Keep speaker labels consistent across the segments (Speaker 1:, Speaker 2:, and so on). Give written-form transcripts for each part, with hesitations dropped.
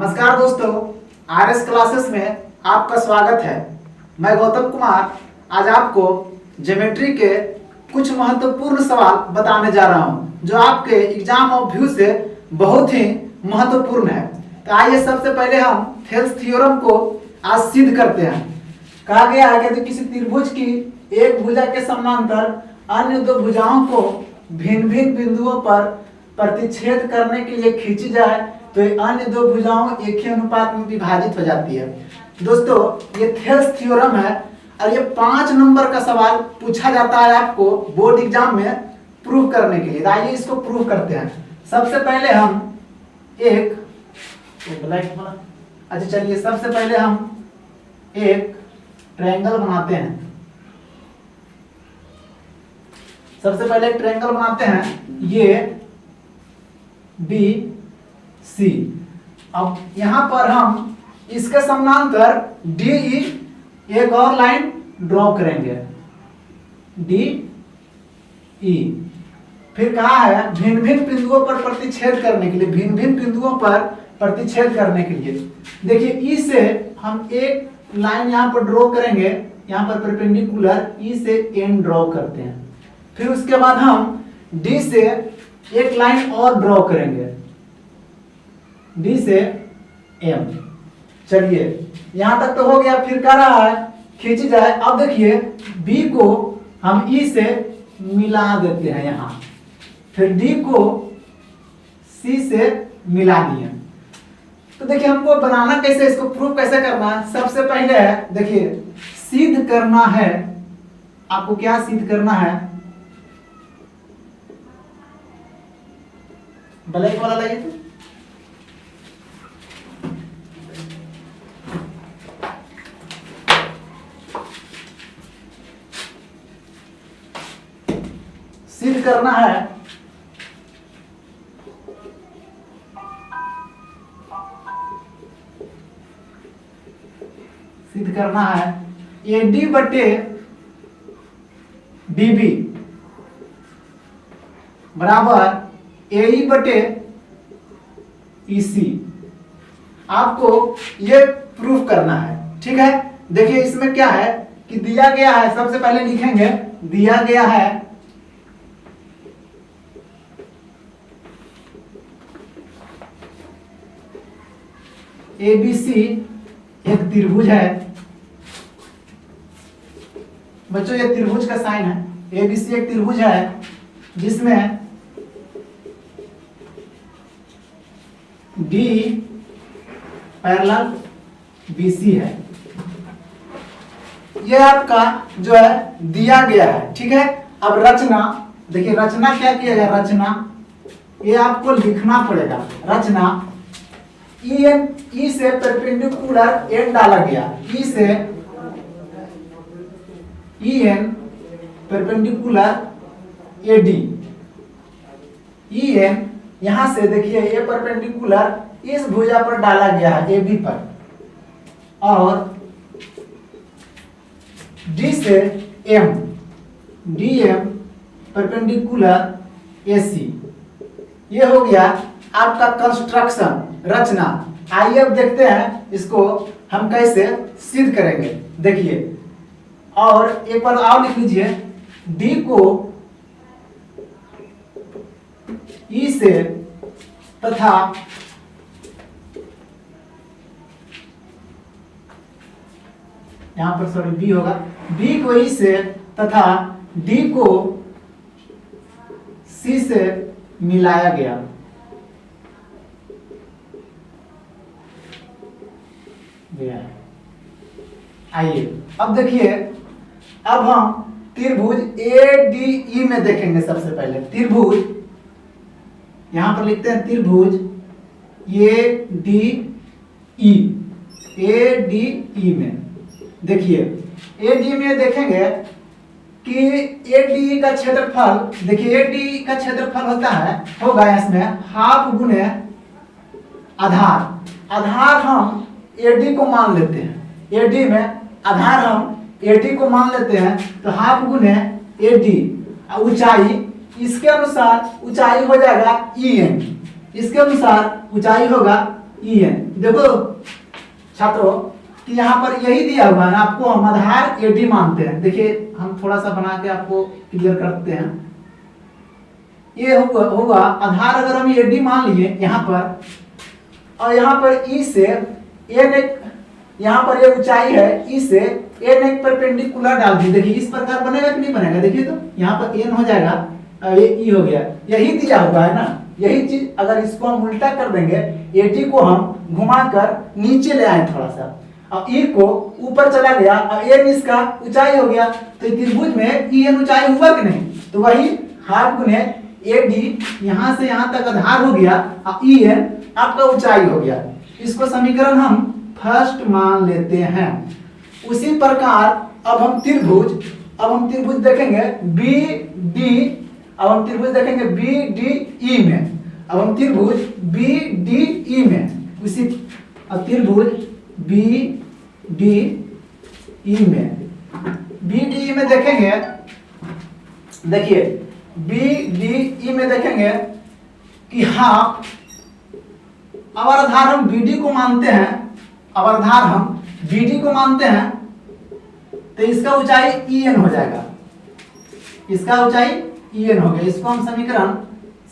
Speaker 1: नमस्कार दोस्तों, RS classes में आपका स्वागत है। मैं गौतम कुमार आज आपको ज्योमेट्री के कुछ महत्वपूर्ण सवाल बताने जा रहा हूं जो आपके एग्जाम ऑफ व्यू से बहुत ही महत्वपूर्ण है। तो आइए सबसे पहले हम थेल्स थ्योरम को आज सिद्ध करते हैं। कहा गया है कि यदि किसी त्रिभुज की एक भुजा के समांतर अन्य दो भुजाओं को भिन्न भिन्न बिंदुओं पर प्रतिच्छेद करने के लिए खींची जाए तो अन्य दो भुजाओं एक ही अनुपात में विभाजित हो जाती है। दोस्तों, ये थेल्स थ्योरम है और ये 5 नंबर का सवाल पूछा जाता है आपको बोर्ड एग्जाम में प्रूव करने के लिए। आइए इसको प्रूव करते हैं। सबसे पहले हम एक सबसे पहले हम एक ट्रायंगल बनाते हैं। सबसे पहले एक ट्रायंगल बनाते हैं, ये बी सी। अब यहां पर हम इसके समानांतर डी ई एक और लाइन ड्रॉ करेंगे, डी ई। फिर कहा है भिन्न भिन्न बिंदुओं पर प्रतिच्छेद करने के लिए, भिन्न भिन्न बिंदुओं पर प्रतिच्छेद करने के लिए देखिए ई से हम एक लाइन यहां पर ड्रॉ करेंगे, यहां पर परपेंडिकुलर ई से एन ड्रॉ करते हैं। फिर उसके बाद हम डी से एक लाइन और ड्रॉ करेंगे, डी से एम। चलिए यहां तक तो हो गया। फिर कह रहा है खींची जाए। अब देखिए बी को हम ई से मिला देते हैं यहां, फिर डी को सी से मिला दिए। तो देखिए हमको बनाना कैसे, इसको प्रूफ कैसे करना है। सबसे पहले है देखिए सिद्ध करना है। आपको क्या सिद्ध करना है, ब्लैक वाला लाइए तो। सिद्ध करना है AD बटे BB बराबर AE बटे EC। आपको ये प्रूफ करना है, ठीक है। देखिए इसमें क्या है कि दिया गया है, सबसे पहले लिखेंगे दिया गया है ABC एक त्रिभुज है। बच्चों ये त्रिभुज का साइन है। ABC एक त्रिभुज है जिसमें D पैरेलल BC है। ये आपका जो है दिया गया है, ठीक है। अब रचना देखिए, रचना क्या किया जाए, रचना ये आपको लिखना पड़ेगा। रचना ई से परपेंडिकुलर एन डाला गया, ई से EN परपेंडिकुलर AD। EN यहां से देखिए ये परपेंडिकुलर इस भुजा पर डाला गया है AB पर, और D से M, DM परपेंडिकुलर AC। ये हो गया आपका कंस्ट्रक्शन, रचना। आइए अब देखते हैं इसको हम कैसे सिद्ध करेंगे। देखिए और एक बार और लिख लीजिए, D को E से तथा यहां पर सॉरी B होगा, B को E से तथा D को C से मिलाया गया। आइए अब देखिए, अब हम त्रिभुज ADE में देखेंगे। सबसे पहले त्रिभुज यहां पर लिखते हैं त्रिभुज ADE में देखिए AD में देखेंगे कि ADE का क्षेत्रफल, देखिए ADE का क्षेत्रफल होता है होगा इसमें हाफ गुने आधार। आधार हम AD को मान लेते हैं, AD में आधार हम AD को मान लेते हैं, तो हाफ गुने AD। ऊंचाई इसके अनुसार ऊंचाई हो जाएगा EN, इसके अनुसार ऊंचाई होगा EN। देखो छात्रों कि यहाँ पर यही दिया हुआ है ना, आपको हम आधार एडी मानते हैं। देखिए हम थोड़ा सा बना के आपको क्लियर करते हैं। ये होगा आधार, अगर हम एडी मान लिए यहाँ पर, और यहाँ पर ई से एन एक, यहाँ पर ये ऊंचाई है ई से एन एक परपेंडिकुलर डाल दी। देखिए इस प्रकार बनेगा कि नहीं बनेगा, देखिए तो यहाँ पर एन हो जाएगा और ये ई हो गया, यही दिया हुआ है ना। यही चीज अगर इसको हम उल्टा कर देंगे, एडी को हम घुमाकर नीचे ले आए थोड़ा सा, और ई को ऊपर चला गया और एन इसका ऊंचाई हो गया, तो त्रिभुज में ई एन ऊंचाई हुआ कि नहीं, तो वही हाफ गुने एडी यहाँ से यहाँ तक आधार हो गया और ई एन आपका ऊंचाई हो गया। इसको समीकरण हम फर्स्ट मान लेते हैं। उसी प्रकार अब हम त्रिभुज देखेंगे बी डी, अब हम त्रिभुज देखेंगे बी डी ई में, अब हम त्रिभुज बी डी ई में, उसी त्रिभुज बी डी ई में, बी डी ई में देखेंगे, देखिए बी डी ई में देखेंगे कि हाफ, अवरधार हम बीडी को मानते हैं, अवरधार हम बीडी को मानते हैं, तो इसका ऊंचाई ई एन हो जाएगा, इसका ऊंचाई ई एन हो गया। इसको हम समीकरण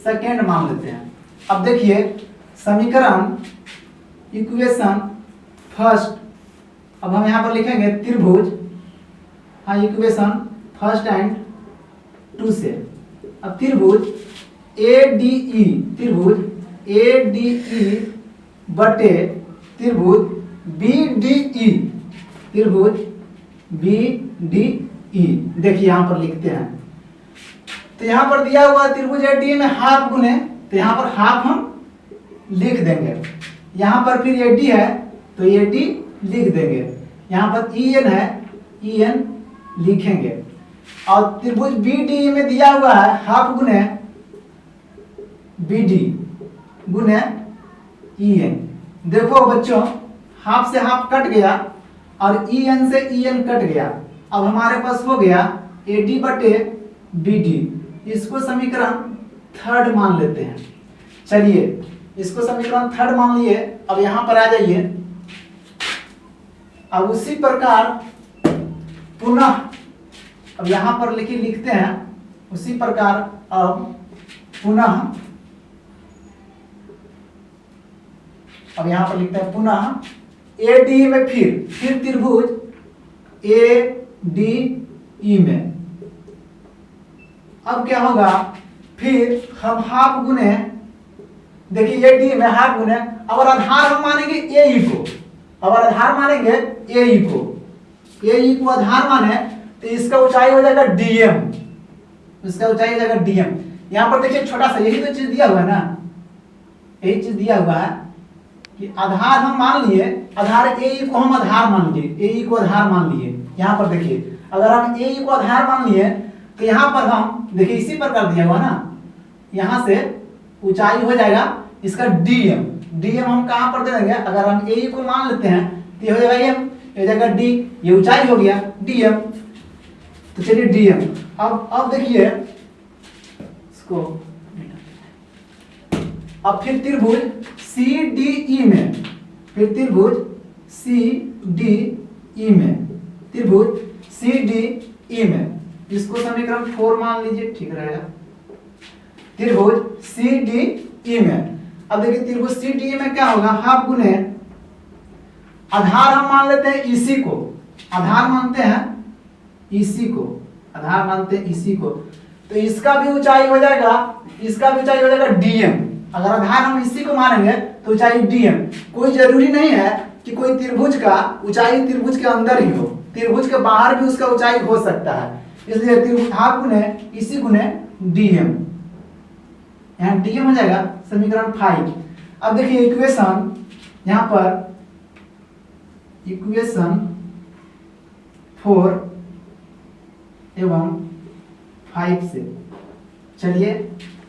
Speaker 1: सेकेंड मान लेते हैं। अब देखिए समीकरण इक्वेशन फर्स्ट, अब हम यहाँ पर लिखेंगे त्रिभुज, हाँ इक्वेशन फर्स्ट एंड टू से, अब त्रिभुज ए डी ई, त्रिभुज ए डी ई बटे त्रिभुज बी डी ई, त्रिभुज बी डी ई, देखिए यहाँ पर लिखते हैं। तो यहाँ पर दिया हुआ त्रिभुज ए डी में हाफ गुने, तो यहाँ पर हाफ हम लिख देंगे, यहाँ पर फिर ए डी है तो ए डी लिख देंगे, यहाँ पर ई एन है ई एन लिखेंगे, और त्रिभुज बी डी में दिया हुआ है हाफ गुने बी डी गुने ई एन। देखो बच्चों हाफ से हाफ कट गया और ई एन से ई एन कट गया, अब हमारे पास हो गया ए डी बटे बी डी। इसको समीकरण थर्ड मान लेते हैं। चलिए इसको समीकरण थर्ड मान लिए, अब यहां पर आ जाइए। अब उसी प्रकार पुनः अब यहां पर लिखते हैं उसी प्रकार, अब पुनः अब यहां पर लिखते हैं पुनः ए डी में फिर त्रिभुज ए डी ई में। अब क्या होगा, फिर हम हाफ गुने, देखिए ए डी में हाफ गुने, अब आधार हम मानेंगे ए ई को, अब आधार मानेंगे ए ई को, ए ई को आधार माने तो इसका ऊंचाई हो जाएगा डीएम, इसका ऊंचाई हो जाएगा डीएम। यहां पर देखिए छोटा सा यही तो चीज दिया हुआ है ना, यही चीज दिया हुआ है कि आधार हम मान लिए, आधार ए ई को हम आधार मान लिए, ए ई को आधार मान लिए। यहाँ पर देखिए अगर हम ए ई को आधार मान लिए तो यहाँ पर हम देखिए इसी प्रकार दिया हुआ ना, यहाँ से ऊंचाई हो जाएगा इसका डीएम, डीएम हम कहाँ पर दे देंगे, अगर हम ए ई को मान लेते हैं तो ये हो जाएगा एम, ये हो जाएगा डी, ये ऊंचाई हो गया डीएम। तो चलिए डीएम, अब देखिए इसको, अब फिर त्रिभुज सी डी ई में, फिर त्रिभुज सी डी ई में, त्रिभुज सी डी ई में, इसको समीकरण 4 मान लीजिए, ठीक रहेगा। त्रिभुज सी डी ई में, अब देखिए त्रिभुज सी डी ई में क्या होगा, हाफ गुने आधार हम मान लेते हैं इसी को, आधार मानते हैं इसी को, आधार मानते हैं इसी को, तो इसका भी ऊंचाई हो जाएगा, इसका भी ऊंचाई हो जाएगा डीएम। अगर आधार हम इसी को मानेंगे तो ऊंचाई डीएम। कोई जरूरी नहीं है कि कोई त्रिभुज का ऊंचाई त्रिभुज के अंदर ही हो, त्रिभुज के बाहर भी उसका ऊंचाई हो सकता है, इसलिए त्रिभुज हाफ गुने इसी गुने डीएम, यहाँ डीएम हो जाएगा समीकरण 5। अब देखिए इक्वेशन, यहाँ पर इक्वेशन 4 एवं 5 से, चलिए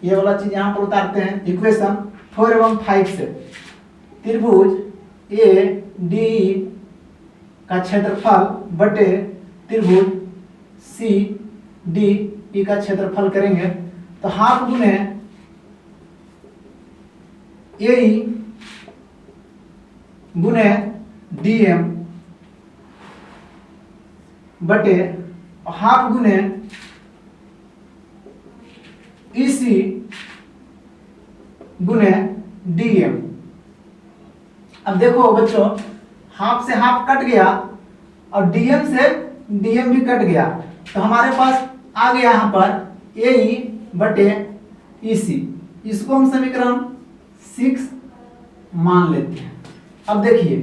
Speaker 1: ये वाला चीज यहाँ पर उतारते हैं। इक्वेशन 4 एवं 5 से त्रिभुज ए डी का क्षेत्रफल बटे त्रिभुज सी डी ई का क्षेत्रफल करेंगे, तो हाफ गुने ए गुने DM बटे हाफ गुने EC गुने DM। अब देखो बच्चों, हाफ से हाफ कट गया और DM से DM भी कट गया, तो हमारे पास आ गया यहाँ पर AE बटे EC। इसको हम समीकरण 6 मान लेते हैं। अब देखिए,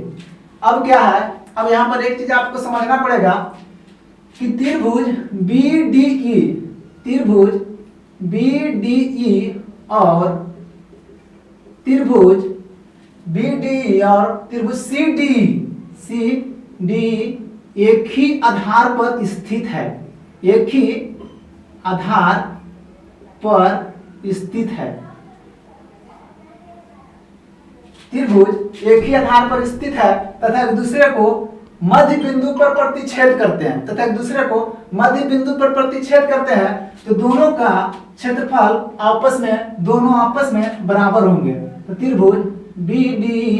Speaker 1: अब क्या है, अब यहाँ पर एक चीज आपको समझना पड़ेगा कि त्रिभुज BDE और त्रिभुज CD एक ही आधार पर स्थित है, एक ही आधार पर स्थित है। त्रिभुज एक ही आधार पर स्थित है तथा एक दूसरे को मध्य बिंदु पर प्रतिच्छेद करते हैं तो दोनों का क्षेत्रफल दोनों आपस में बराबर होंगे। तो त्रिभुज BDE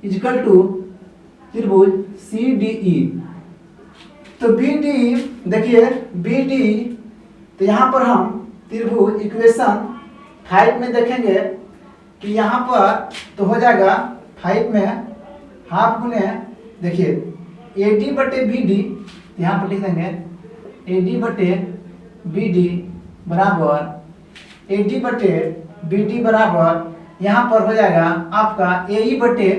Speaker 1: इक्वल टू त्रिभुज CDE। तो BDE देखिए, BDE तो यहाँ पर हम त्रिभुज इक्वेशन 5 में देखेंगे कि यहाँ पर तो हो जाएगा 5 में हाफ गुने, देखिए AD बटे BD, यहाँ पर लिख देंगे AD बटे BD बराबर AD बटे BD बराबर यहाँ पर हो जाएगा आपका AE बटे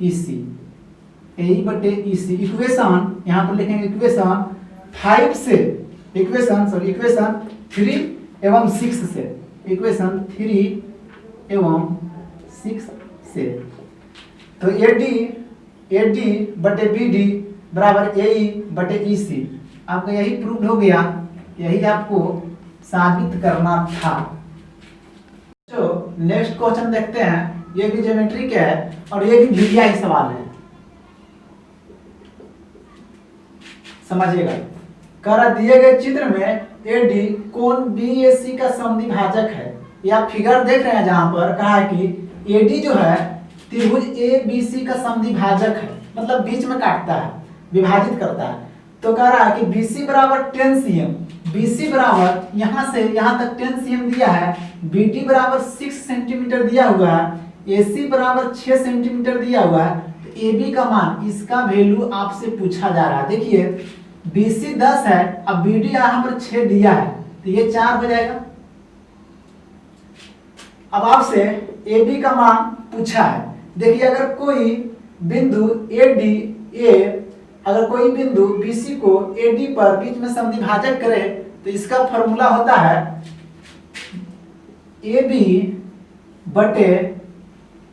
Speaker 1: EC, इक्वेशन यहाँ पर लिखेंगे इक्वेशन 5 से इक्वेशन 3 एवं 6 से, इक्वेशन 3 एवं 6 से। तो AD बटे BD बराबर AE बटे EC। आपका यही प्रूव हो गया, यही आपको साबित करना था। जो नेक्स्ट क्वेश्चन देखते हैं, ये भी ज्योमेट्री का है और ये भी मीडिया ही सवाल है, समझिएगा। करा दिए गए चित्र में AD कोण BAC का समद्विभाजक है। या फिगर देख रहे हैं जहां पर कहा है कि AD जो है त्रिभुज ABC का समद्विभाजक है, मतलब बीच में काटता है, विभाजित करता है। तो कह रहा है कि BC बराबर 10 cm, BC बराबर यहां से यहां तक 10 cm दिया है, BD बराबर 6 सेंटीमीटर दिया हुआ है, AC बराबर 6 सेंटीमीटर दिया हुआ है। तो AB का मान, इसका वैल्यू आपसे पूछा जा रहा है। देखिए BC 10 है, अब BD यहाँ पर 6 दिया है, तो ये 4 हो जाएगा। अब आपसे AB का मान पूछा है। देखिए अगर कोई बिंदु अगर कोई बिंदु BC को AD पर बीच में समद्विभाजक करे तो इसका फॉर्मूला होता है AB बटे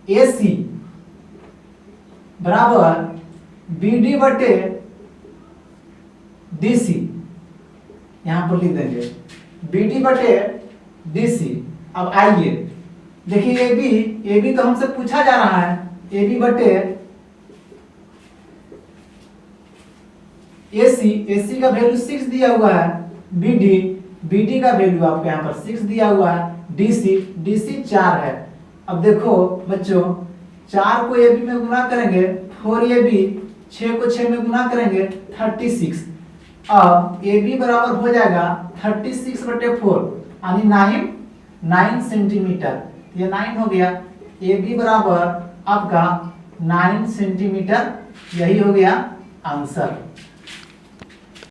Speaker 1: AC बराबर BD बटे DC। यहां पर लिख देंगे BD बटे DC। अब आइए देखिए AB तो हमसे पूछा जा रहा है, AB बटे AC का वैल्यू 6 दिया हुआ है, BD का वैल्यू आपको यहाँ पर 6 दिया हुआ है, DC 4 है। अब देखो बच्चों, 4 को AB में गुना करेंगे 4AB, 6 को 6 में गुना करेंगे 36। अब AB बराबर हो जाएगा 36 बटे 4 यानी 9 सेंटीमीटर। ये 9 हो गया। AB बराबर आपका 9 सेंटीमीटर, यही हो गया आंसर।